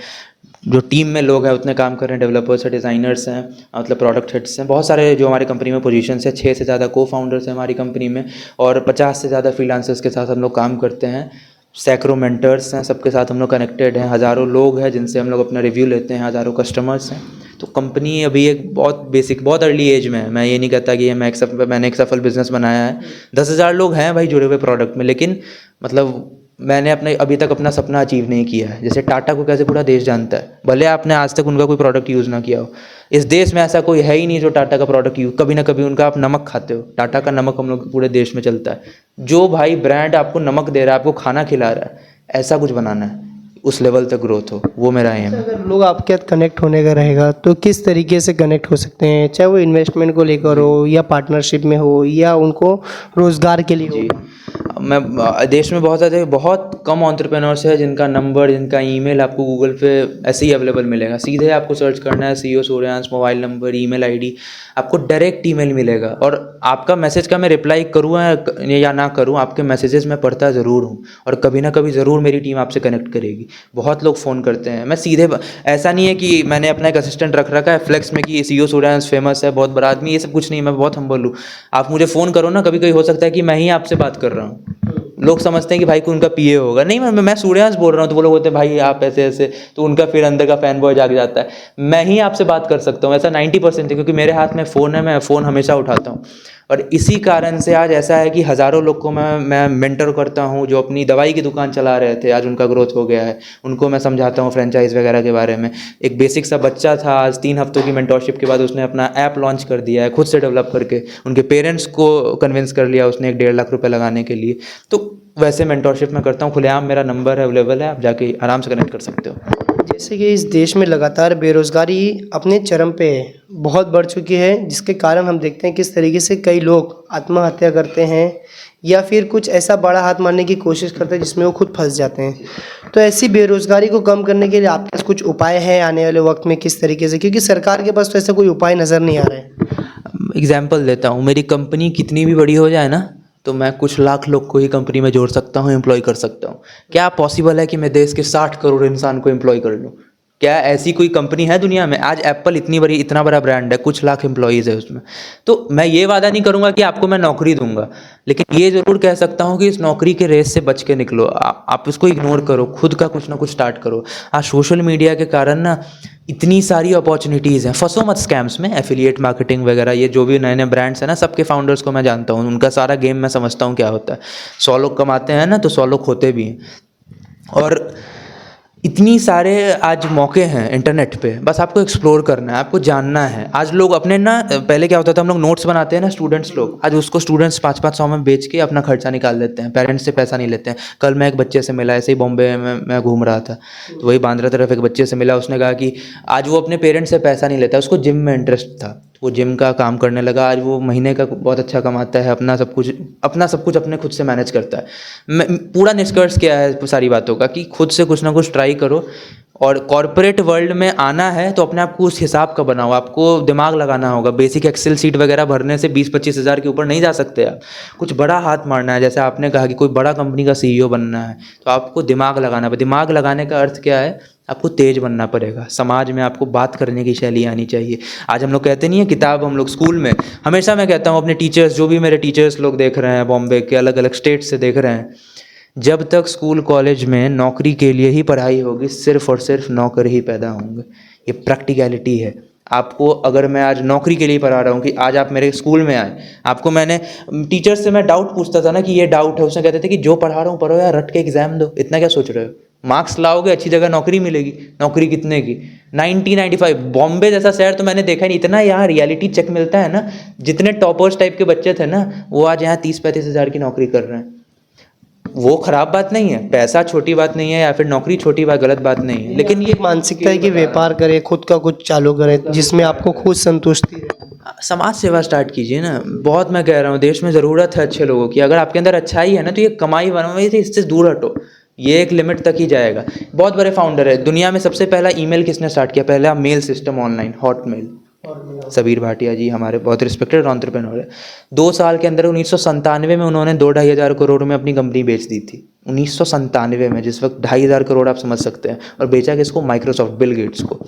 जो टीम में लोग हैं उतने काम कर रहे हैं। डेवलपर्स हैं, डिज़ाइनर्स हैं, मतलब प्रोडक्ट हेड्स हैं, बहुत सारे जो हमारी कंपनी में पोजीशंस हैं। 6 से ज़्यादा को फाउंडर्स हैं हमारी कंपनी में, और 50 से ज़्यादा फ्रीलांसर्स के साथ हम लोग काम करते हैं। सैकड़ों मेंटर्स हैं, सबके साथ हम लोग कनेक्टेड हैं। हज़ारों लोग हैं जिनसे हम लोग अपना रिव्यू लेते हैं, हज़ारों कस्टमर्स हैं। तो कंपनी अभी एक बहुत बेसिक, बहुत अर्ली एज में है। मैं ये नहीं कहता कि मैंने एक सफल बिजनेस बनाया है। 10,000 लोग हैं भाई जुड़े हुए प्रोडक्ट में, लेकिन मतलब मैंने अभी तक अपना सपना अचीव नहीं किया है। जैसे टाटा को कैसे पूरा देश जानता है, भले आपने आज तक उनका कोई प्रोडक्ट यूज़ ना किया हो। इस देश में ऐसा कोई है ही नहीं जो टाटा का प्रोडक्ट यूज, कभी ना कभी उनका आप नमक खाते हो। टाटा का नमक हम लोग पूरे देश में चलता है। जो भाई ब्रांड आपको नमक दे रहा है, आपको खाना खिला रहा है, ऐसा कुछ बनाना है, उस लेवल तक ग्रोथ हो, वो मेरा एम है। अगर लोग आपके साथ कनेक्ट होने का रहेगा तो किस तरीके से कनेक्ट हो सकते हैं, चाहे वो इन्वेस्टमेंट को लेकर हो या पार्टनरशिप में हो या उनको रोज़गार के लिए हो? जी, मैं देश में बहुत कम एंटरप्रेन्योर्स है जिनका नंबर, जिनका ईमेल आपको गूगल पे ऐसे ही अवेलेबल मिलेगा। सीधे आपको सर्च करना है CEO Suryansh, mobile number, email ID, आपको डायरेक्ट ईमेल मिलेगा। और आपका मैसेज का मैं रिप्लाई करूँ या ना करूँ, आपके मैसेजेस मैं पढ़ता ज़रूर हूँ और कभी ना कभी ज़रूर मेरी टीम आपसे कनेक्ट करेगी। बहुत लोग फ़ोन करते हैं, मैं सीधे, ऐसा नहीं है कि मैंने अपना एक असिस्टेंट रख रखा है फ्लेक्स में कि CEO सूर्यांश फेमस है, बहुत बड़ा आदमी, ये सब कुछ नहीं। मैं बहुत हम्बल हूँ। आप मुझे फ़ोन करो ना, कभी कभी हो सकता है कि मैं ही आपसे बात कर रहा हूँ। लोग समझते हैं कि भाई को उनका PA होगा, नहीं, मैं सूर्यांश बोल रहा हूँ। तो वो लोग बोलते हैं भाई आप ऐसे ऐसे, तो उनका फिर अंदर का फैन बॉय जाग जाता है। मैं ही आपसे बात कर सकता हूँ, ऐसा 90% है, क्योंकि मेरे हाथ में फ़ोन है, मैं फ़ोन हमेशा उठाता हूँ। और इसी कारण से आज ऐसा है कि हज़ारों लोग को मैं मेंटर करता हूँ जो अपनी दवाई की दुकान चला रहे थे, आज उनका ग्रोथ हो गया है। उनको मैं समझाता हूँ फ्रेंचाइज वगैरह के बारे में। एक बेसिक सा बच्चा था, आज 3 हफ्तों की मेंटरशिप के बाद उसने अपना ऐप लॉन्च कर दिया है, खुद से डेवलप करके। उनके पेरेंट्स को कन्विंस कर लिया उसने 1.5 लाख रुपए लगाने के लिए। तो वैसे मेंटरशिप मैं करता हूँ। खुलेआम मेरा नंबर है, अवेलेबल है, आप जाके आराम से कनेक्ट कर सकते हो। जैसे कि इस देश में लगातार बेरोज़गारी अपने चरम पे बहुत बढ़ चुकी है, जिसके कारण हम देखते हैं किस तरीके से कई लोग आत्महत्या करते हैं या फिर कुछ ऐसा बड़ा हाथ मारने की कोशिश करते हैं जिसमें वो खुद फंस जाते हैं। तो ऐसी बेरोज़गारी को कम करने के लिए आपके पास कुछ उपाय है आने वाले वक्त में, किस तरीके से? क्योंकि सरकार के पास तो ऐसा कोई उपाय नज़र नहीं आ रहा है। एग्जाम्पल देता हूँ, मेरी कंपनी कितनी भी बड़ी हो जाए ना, तो मैं कुछ लाख लोग को ही कंपनी में जोड़ सकता हूँ, एम्प्लॉय कर सकता हूँ। क्या पॉसिबल है कि मैं देश के 60 करोड़ इंसान को एम्प्लॉय कर लूँ? क्या ऐसी कोई कंपनी है दुनिया में? आज एप्पल इतना बड़ा ब्रांड है, कुछ लाख एम्प्लॉयज़ है उसमें। तो मैं ये वादा नहीं करूँगा कि आपको मैं नौकरी दूंगा, लेकिन ये ज़रूर कह सकता हूँ कि इस नौकरी के रेस से बच के निकलो। आप इसको इग्नोर करो, खुद का कुछ ना कुछ स्टार्ट करो। आज सोशल मीडिया के कारण ना इतनी सारी अपॉर्चुनिटीज़ हैं, फंसो मत स्कैम्स में। एफिलिएट मार्केटिंग वगैरह, ये जो भी नए नए ब्रांड्स हैं ना, सबके फाउंडर्स को मैं जानता हूँ, उनका सारा गेम मैं समझता हूँ क्या होता है। 100 लोग कमाते हैं ना, तो 100 लोग खोते भी हैं। और इतनी सारे आज मौके हैं इंटरनेट पे, बस आपको एक्सप्लोर करना है, आपको जानना है। आज लोग अपने ना, पहले क्या होता था, हम लोग नोट्स बनाते हैं ना स्टूडेंट्स लोग, आज उसको स्टूडेंट्स 5-5 सौ में बेच के अपना खर्चा निकाल लेते हैं, पेरेंट्स से पैसा नहीं लेते हैं। कल मैं एक बच्चे से मिला, ऐसे ही बॉम्बे में मैं घूम रहा था, तो वही बांद्रा तरफ एक बच्चे से मिला। उसने कहा कि आज वो अपने पेरेंट्स से पैसा नहीं लेता, उसको जिम में इंटरेस्ट था, वो जिम का काम करने लगा। आज वो महीने का बहुत अच्छा कमाता है, अपना सब कुछ अपने खुद से मैनेज करता है। पूरा निष्कर्ष क्या है सारी बातों का, कि खुद से कुछ ना कुछ ट्राई करो। और कॉर्पोरेट वर्ल्ड में आना है तो अपने आप को उस हिसाब का बनाओ, आपको दिमाग लगाना होगा। बेसिक एक्सेल सीट वगैरह भरने से 20-25 हज़ार के ऊपर नहीं जा सकते आप। कुछ बड़ा हाथ मारना है, जैसे आपने कहा कि कोई बड़ा कंपनी का CEO बनना है, तो आपको दिमाग लगाना है। दिमाग लगाने का अर्थ क्या है? आपको तेज बनना पड़ेगा। समाज में आपको बात करने की शैली आनी चाहिए। आज हम लोग कहते नहीं है किताब, हम लोग स्कूल में, हमेशा मैं कहता हूँ अपने टीचर्स, जो भी मेरे टीचर्स लोग देख रहे हैं, बॉम्बे के अलग अलग स्टेट से देख रहे हैं, जब तक स्कूल कॉलेज में नौकरी के लिए ही पढ़ाई होगी, सिर्फ और सिर्फ नौकर ही पैदा होंगे। ये प्रैक्टिकलिटी है। आपको अगर मैं आज नौकरी के लिए पढ़ा रहा हूँ, कि आज आप मेरे स्कूल में आए, आपको मैंने टीचर्स से मैं डाउट पूछता था ना कि ये डाउट है, उसने कहते थे कि जो पढ़ा रहा हूँ पढ़ो यार, रट के एग्जाम दो, इतना क्या सोच रहे हो? मार्क्स लाओगे, अच्छी जगह नौकरी मिलेगी। नौकरी कितने की? 90-95। बॉम्बे जैसा शहर तो मैंने देखा नहीं, इतना यहाँ रियलिटी चेक मिलता है ना। जितने टॉपर्स टाइप के बच्चे थे ना, वो आज यहाँ 30-35 हज़ार की नौकरी कर रहे हैं। वो खराब बात नहीं है, पैसा छोटी बात नहीं है, या फिर नौकरी छोटी बात, गलत बात नहीं है, लेकिन ये मानसिकता है कि व्यापार करें, खुद का कुछ चालू करें जिसमें आपको खुद संतुष्टि है। समाज सेवा स्टार्ट कीजिए ना। बहुत मैं कह रहा हूँ, देश में ज़रूरत है अच्छे लोगों की। अगर आपके अंदर अच्छाई है ना, तो ये कमाई बनवाई से इससे दूर हटो, ये एक लिमिट तक ही जाएगा। बहुत बड़े फाउंडर है दुनिया में। सबसे पहला ईमेल किसने स्टार्ट किया? पहला mail system online, Hotmail, Sabeer Bhatia ji, हमारे बहुत रिस्पेक्टेड एंटरप्रेन्योर है। 2 साल के अंदर 1997 में उन्होंने 2-2.5 हज़ार करोड़ में अपनी कंपनी बेच दी थी। 1997 में, जिस वक्त 2.5 हज़ार करोड़ आप समझ सकते हैं। और बेचा किसको? माइक्रोसॉफ्ट, बिल गेट्स को।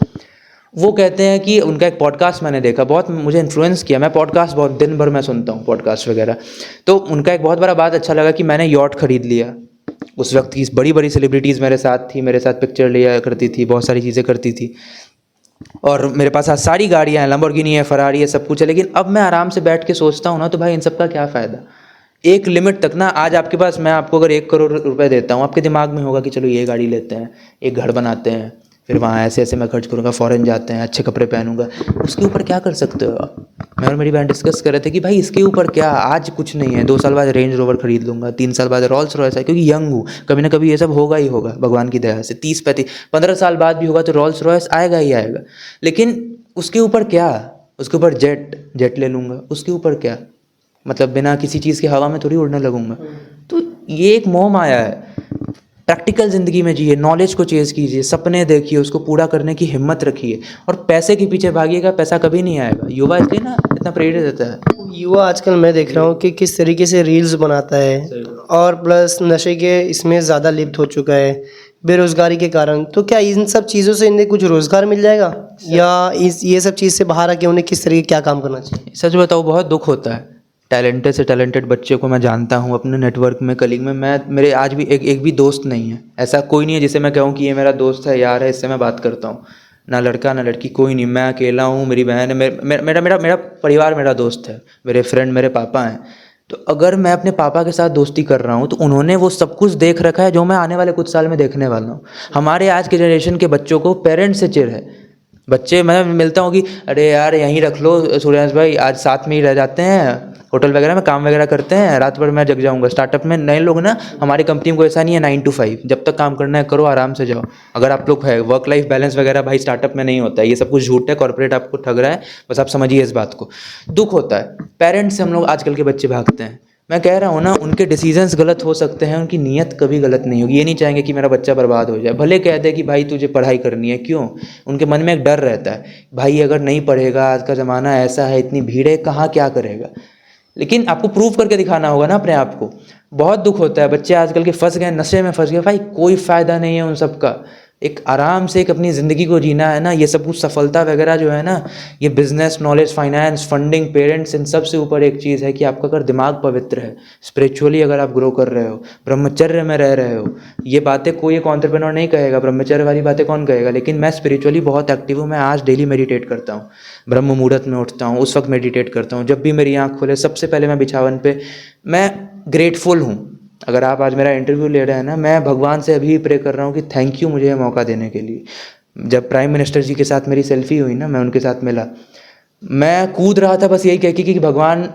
वो कहते हैं कि उनका एक पॉडकास्ट मैंने देखा, बहुत मुझे इन्फ्लुएंस किया। मैं पॉडकास्ट बहुत दिन भर मैं सुनता हूँ पॉडकास्ट वगैरह। तो उनका एक बहुत बड़ा बात अच्छा लगा कि मैंने यॉट खरीद लिया। उस वक्त की बड़ी बड़ी सेलिब्रिटीज़ मेरे साथ थी, मेरे साथ पिक्चर लिया करती थी, बहुत सारी चीज़ें करती थी, और मेरे पास आज सारी गाड़ियाँ हैं, लैम्बोर्गिनी है, फरारी है, सब कुछ है। लेकिन अब मैं आराम से बैठ के सोचता हूँ ना, तो भाई इन सब का क्या फ़ायदा? एक लिमिट तक ना। आज आपके पास, मैं आपको अगर 1 करोड़ रुपए देता हूँ, आपके दिमाग में होगा कि चलो ये गाड़ी लेते हैं, एक घर बनाते हैं, फिर वहाँ ऐसे ऐसे मैं खर्च करूँगा, फ़ॉरेन जाते हैं, अच्छे कपड़े पहनूंगा। उसके ऊपर क्या कर सकते हो आप? मैं और मेरी बहन डिस्कस कर रहे थे कि भाई इसके ऊपर क्या, आज कुछ नहीं है, 2 साल बाद रेंज रोवर खरीद लूँगा, 3 साल बाद रॉल्स रॉयस है, क्योंकि यंग हूँ, कभी ना कभी ये सब होगा ही होगा भगवान की दया से। 30-35-15 साल बाद भी होगा तो रॉल्स रॉयस आएगा ही आएगा। लेकिन उसके ऊपर क्या? उसके ऊपर जेट ले लूँगा, उसके ऊपर क्या? मतलब बिना किसी चीज़ के हवा में थोड़ी उड़ने लगूंगा। तो ये एक मोह माया है। प्रैक्टिकल ज़िंदगी में जिए, नॉलेज को चेज़ कीजिए, सपने देखिए, उसको पूरा करने की हिम्मत रखिए और पैसे के पीछे भागिएगा, पैसा कभी नहीं आएगा। युवा इसलिए ना इतना प्रेरित रहता है। युवा आजकल मैं देख रहा हूँ कि किस तरीके से रील्स बनाता है और प्लस नशे के इसमें ज़्यादा लिप्त हो चुका है बेरोज़गारी के कारण। तो क्या इन सब चीज़ों से इन्हें कुछ रोज़गार मिल जाएगा या ये सब चीज़ से बाहर आके उन्हें किस तरीके क्या काम करना चाहिए? सच बताओ, बहुत दुख होता है। टैलेंटेड से टैलेंटेड बच्चे को मैं जानता हूँ अपने नेटवर्क में, कलीग में। मेरे आज भी एक भी दोस्त नहीं है, ऐसा कोई नहीं है जिसे मैं कहूँ कि ये मेरा दोस्त है, यार है, इससे मैं बात करता हूँ। ना लड़का ना लड़की, कोई नहीं। मैं अकेला हूँ, मेरी बहन है, मेरा परिवार मेरा दोस्त है, मेरे फ्रेंड मेरे पापा हैं। तो अगर मैं अपने पापा के साथ दोस्ती कर रहा हूँ तो उन्होंने वो सब कुछ देख रखा है जो मैं आने वाले कुछ साल में देखने वाला हूँ। हमारे आज के जनरेशन के बच्चों को पेरेंट्स से चिढ़ है। बच्चे, मैं मिलता हूँ कि अरे यार यहीं रख लो सूर्यांश भाई, आज साथ में ही रह जाते हैं, होटल वगैरह में काम वगैरह करते हैं, रात भर मैं जग जाऊँगा। स्टार्टअप में नए लोग ना, हमारी कंपनी को ऐसा नहीं है 9 to 5, जब तक काम करना है करो, आराम से जाओ। अगर आप लोग है वर्क लाइफ बैलेंस वगैरह भाई स्टार्टअप में नहीं होता है, ये सब कुछ झूठ है, कॉर्पोरेट आपको ठग रहा है, बस आप समझिए इस बात को। दुख होता है, पेरेंट्स से हम लोग आजकल के बच्चे भागते हैं। मैं कह रहा हूँ ना, उनके डिसीजंस गलत हो सकते हैं, उनकी नीयत कभी गलत नहीं होगी। ये नहीं चाहेंगे कि मेरा बच्चा बर्बाद हो जाए, भले कह दे कि भाई तुझे पढ़ाई करनी है, क्यों? उनके मन में एक डर रहता है, भाई अगर नहीं पढ़ेगा, आज का ज़माना ऐसा है, इतनी भीड़ है, कहाँ क्या करेगा। लेकिन आपको प्रूव करके दिखाना होगा ना अपने आप को। बहुत दुख होता है, बच्चे आजकल के फंस गए, नशे में फंस गए। भाई कोई फ़ायदा नहीं है उन सब का। एक आराम से एक अपनी ज़िंदगी को जीना है ना। ये सब कुछ सफलता वगैरह जो है ना, ये business, knowledge, finance, funding, parents, इन सब से ऊपर एक चीज़ है कि आपका अगर दिमाग पवित्र है, स्पिरिचुअली अगर आप ग्रो कर रहे हो, ब्रह्मचर्य में रह रहे हो। ये बातें कोई एक एंटरप्रेन्योर नहीं कहेगा, ब्रह्मचर्य वाली बातें कौन कहेगा, लेकिन मैं स्पिरिचुअली बहुत एक्टिव हूँ। मैं आज डेली मेडिटेट करता हूँ, ब्रह्म मुहूर्त में उठता हूँ, उस वक्त मेडिटेट करता हूँ। जब भी मेरी आँख खुले, सबसे पहले मैं बिछावन पे, मैं ग्रेटफुल हूँ। अगर आप आज मेरा इंटरव्यू ले रहे हैं ना, मैं भगवान से अभी प्रे कर रहा हूँ कि थैंक यू मुझे ये मौका देने के लिए। जब प्राइम मिनिस्टर जी के साथ मेरी सेल्फी हुई ना, मैं उनके साथ मिला, मैं कूद रहा था बस यही कह के कि भगवान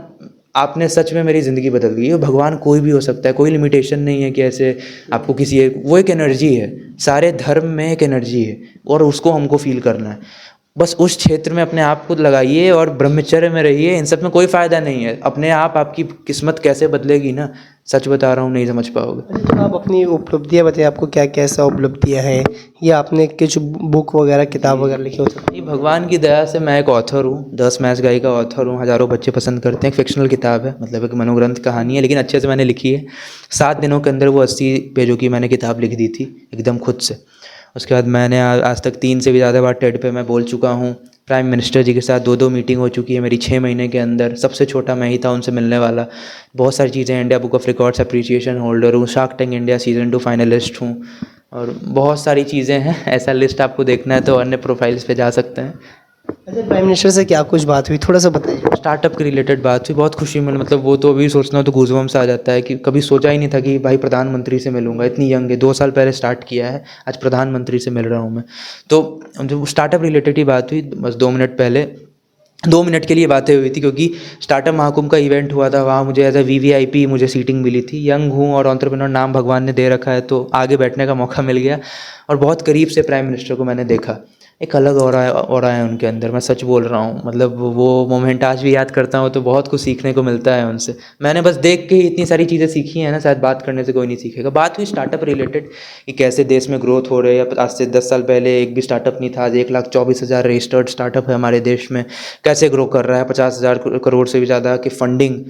आपने सच में मेरी ज़िंदगी बदल दी है। भगवान कोई भी हो सकता है, कोई लिमिटेशन नहीं है कि ऐसे आपको किसी एक, वो एक एनर्जी है, सारे धर्म में एक एनर्जी है और उसको हमको फील करना है। बस उस क्षेत्र में अपने आप को लगाइए और ब्रह्मचर्य में रहिए। इन सब में कोई फ़ायदा नहीं है। अपने आप आपकी किस्मत कैसे बदलेगी ना, सच बता रहा हूँ, नहीं समझ पाओगे। तो आप अपनी उपलब्धियाँ बताइए, आपको क्या कैसा उपलब्धियाँ हैं या आपने कुछ बुक वगैरह किताब वगैरह लिखी हो सकती ये भगवान की दया से मैं एक ऑथर हूँ, 10 मैच गाई का ऑथर हूँ। हज़ारों बच्चे पसंद करते हैं। एक फिक्शनल किताब है, मतलब एक मनोग्रंथ कहानी है, लेकिन अच्छे से मैंने लिखी है। 7 दिनों के अंदर वो 80 पेजों की मैंने किताब लिख दी थी एकदम खुद से। उसके बाद मैंने आज तक 3 से भी ज़्यादा बार टेड पे मैं बोल चुका हूँ। प्राइम मिनिस्टर जी के साथ 2 मीटिंग हो चुकी है मेरी 6 महीने के अंदर। सबसे छोटा मैं ही था उनसे मिलने वाला। बहुत सारी चीज़ें, India book of records appreciation holder हूँ, Shark Tank India season 2 finalist हूँ और बहुत सारी चीज़ें हैं। ऐसा लिस्ट आपको देखना है तो अन्य प्रोफाइल्स पे जा सकते हैं। अच्छा, प्राइम मिनिस्टर से क्या कुछ बात हुई, थोड़ा सा बताइए। स्टार्टअप के रिलेटेड बात हुई, बहुत खुशी मिली। मतलब वो तो अभी सोचना तो गूज़बम्स आ जाता है कि कभी सोचा ही नहीं था कि भाई प्रधानमंत्री से मिलूंगा। इतनी यंग है, 2 साल पहले स्टार्ट किया है, आज प्रधानमंत्री से मिल रहा हूँ मैं। तो जो स्टार्टअप रिलेटेड ही बात हुई, बस 2 मिनट पहले, 2 मिनट के लिए बातें हुई थी क्योंकि स्टार्टअप महाकुंभ का इवेंट हुआ था। वहाँ मुझे एज अ VVIP मुझे सीटिंग मिली थी। यंग हूँ और एंटरप्रेन्योर नाम भगवान ने दे रखा है तो आगे बैठने का मौका मिल गया और बहुत करीब से प्राइम मिनिस्टर को मैंने देखा। एक अलग ऑरा है उनके अंदर, मैं सच बोल रहा हूँ। मतलब वो मोमेंट आज भी याद करता हूँ तो बहुत कुछ सीखने को मिलता है उनसे। मैंने बस देख के ही इतनी सारी चीज़ें सीखी हैं ना, शायद बात करने से कोई नहीं सीखेगा। बात हुई स्टार्टअप रिलेटेड कि कैसे देश में ग्रोथ हो रही है। आज से 10 साल पहले एक भी स्टार्टअप नहीं था, आज 1,24,000 रजिस्टर्ड स्टार्टअप है हमारे देश में। कैसे ग्रो कर रहा है, 50,000 करोड़ से भी ज़्यादा की फंडिंग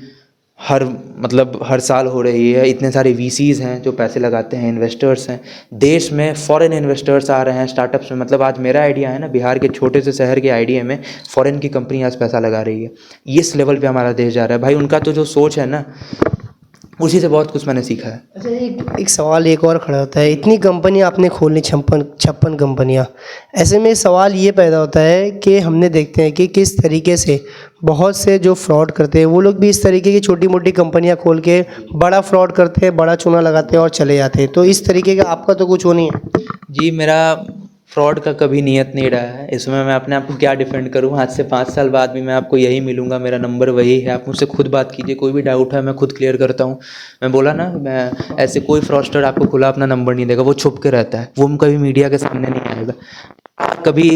हर साल हो रही है। इतने सारे VCs हैं जो पैसे लगाते हैं, इन्वेस्टर्स हैं। देश में फॉरेन इन्वेस्टर्स आ रहे हैं स्टार्टअप्स में। मतलब आज मेरा आइडिया है ना, बिहार के छोटे से शहर के आइडिया में फॉरेन की कंपनी आज पैसा लगा रही है। इस लेवल पे हमारा देश जा रहा है भाई। उनका तो जो सोच है ना, उसी से बहुत कुछ मैंने सीखा है। अच्छा, एक सवाल एक और खड़ा होता है। इतनी कंपनियां आपने खोली, 56 कंपनियां। ऐसे में सवाल ये पैदा होता है कि हमने देखते हैं कि किस तरीके से बहुत से जो फ्रॉड करते हैं वो लोग भी इस तरीके की छोटी मोटी कंपनियां खोल के बड़ा फ्रॉड करते हैं, बड़ा चूना लगाते हैं और चले जाते हैं। तो इस तरीके का आपका तो कुछ हो नहीं है? जी, मेरा फ्रॉड का कभी नियत नहीं रहा है। इसमें मैं अपने आप को क्या डिफेंड करूँ। आज से 5 साल बाद भी मैं आपको यही मिलूँगा, मेरा नंबर वही है। आप मुझसे खुद बात कीजिए, कोई भी डाउट है मैं खुद क्लियर करता हूँ। मैं बोला ना, मैं ऐसे कोई फ्रॉडस्टर आपको खुला अपना नंबर नहीं देगा, वो छुप के रहता है, वो कभी मीडिया के सामने नहीं आएगा। कभी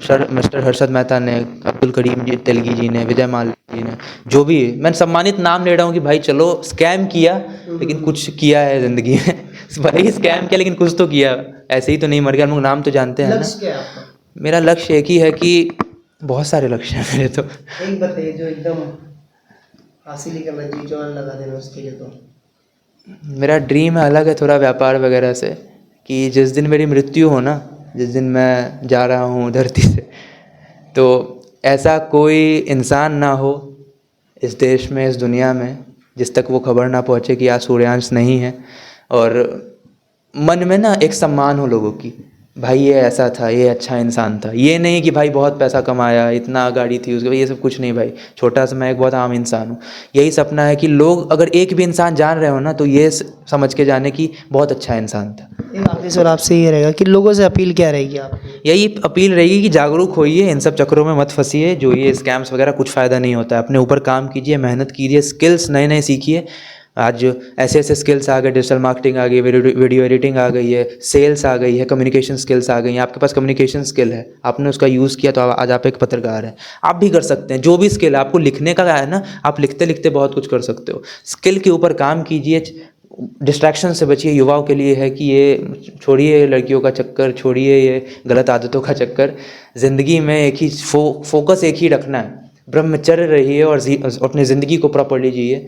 सर मिस्टर हर्षद मेहता ने, अब्दुल करीम जी तेलगी जी ने, विजय माल्या जी ने, जो भी मैं सम्मानित नाम ले रहा हूँ कि भाई चलो स्कैम किया लेकिन कुछ किया है ज़िंदगी में भले ही स्कैम किया लेकिन कुछ तो किया, ऐसे ही तो नहीं मर गया। हम लोग नाम तो जानते हैं ना। लक्ष्य क्या है आपका? मेरा लक्ष्य एक ही है कि बहुत सारे लक्ष्य हैं मेरे तो। एक बताइए जो एकदम हासिल ही करना चाहिए, जान लगा देना उसके लिए। तो मेरा ड्रीम है अलग है थोड़ा व्यापार वगैरह से, कि जिस दिन मेरी मृत्यु हो ना, जिस दिन मैं जा रहा हूँ धरती से, तो ऐसा कोई इंसान ना हो इस देश में, इस दुनिया में, जिस तक वो खबर ना पहुँचे कि आज सूर्यांश नहीं है, और मन में ना एक सम्मान हो लोगों की, भाई ये ऐसा था, ये अच्छा इंसान था। ये नहीं कि भाई बहुत पैसा कमाया, इतना गाड़ी थी उसके, ये सब कुछ नहीं भाई, छोटा सा मैं एक बहुत आम इंसान हूँ। यही सपना है कि लोग अगर एक भी इंसान जान रहे हो ना तो ये समझ के जाने कि बहुत अच्छा इंसान था। एक आखिरी सवाल आपसे ये रहेगा कि लोगों से अपील क्या रहेगी आपकी? यही अपील रहेगी कि जागरूक होइए, इन सब चक्करों में मत फंसिए, जो ये स्कैम्स वगैरह कुछ फ़ायदा नहीं होता है। अपने ऊपर काम कीजिए, मेहनत कीजिए, स्किल्स नए नए सीखिए। आज ऐसे ऐसे स्किल्स आ गए, डिजिटल मार्केटिंग आ गई, वीडियो एडिटिंग आ गई है, सेल्स आ गई है, कम्युनिकेशन स्किल्स आ गई हैं। आपके पास कम्युनिकेशन स्किल है, आपने उसका यूज़ किया तो आज आप एक पत्रकार हैं। आप भी कर सकते हैं, जो भी स्किल है आपको लिखने का है ना, आप लिखते लिखते बहुत कुछ कर सकते हो। स्किल के ऊपर काम कीजिए, डिस्ट्रैक्शन से बचिए। युवाओं के लिए है कि ये छोड़िए लड़कियों का चक्कर, छोड़िए ये गलत आदतों का चक्कर। ज़िंदगी में एक ही फोकस एक ही रखना है, ब्रह्मचर्य रहिए और अपनी ज़िंदगी को प्रॉपर्ली जिए।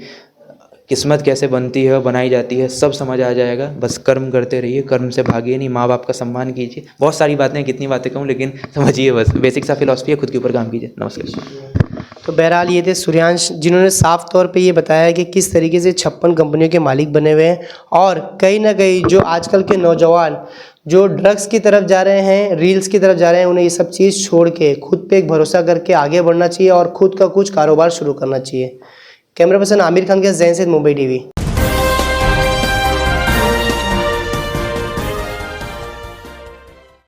किस्मत कैसे बनती है और बनाई जाती है सब समझ आ जाएगा। बस कर्म करते रहिए, कर्म से भागिए नहीं, माँ बाप का सम्मान कीजिए। बहुत सारी बातें, कितनी बातें कहूँ, लेकिन समझिए बस बेसिक सा फिलॉसफी है, खुद के ऊपर काम कीजिए। नमस्कार। तो बहरहाल ये थे सूर्यांश, जिन्होंने साफ तौर पे ये बताया कि किस तरीके से 56 कंपनियों के मालिक बने हुए हैं, और कहीं ना कहीं जो आजकल के नौजवान जो ड्रग्स की तरफ जा रहे हैं, रील्स की तरफ जा रहे हैं, उन्हें ये सब चीज़ छोड़ के खुद पे एक भरोसा करके आगे बढ़ना चाहिए और खुद का कुछ कारोबार शुरू करना चाहिए। कैमरा पर्सन आमिर खान के साथ जैन से मुंबई टीवी।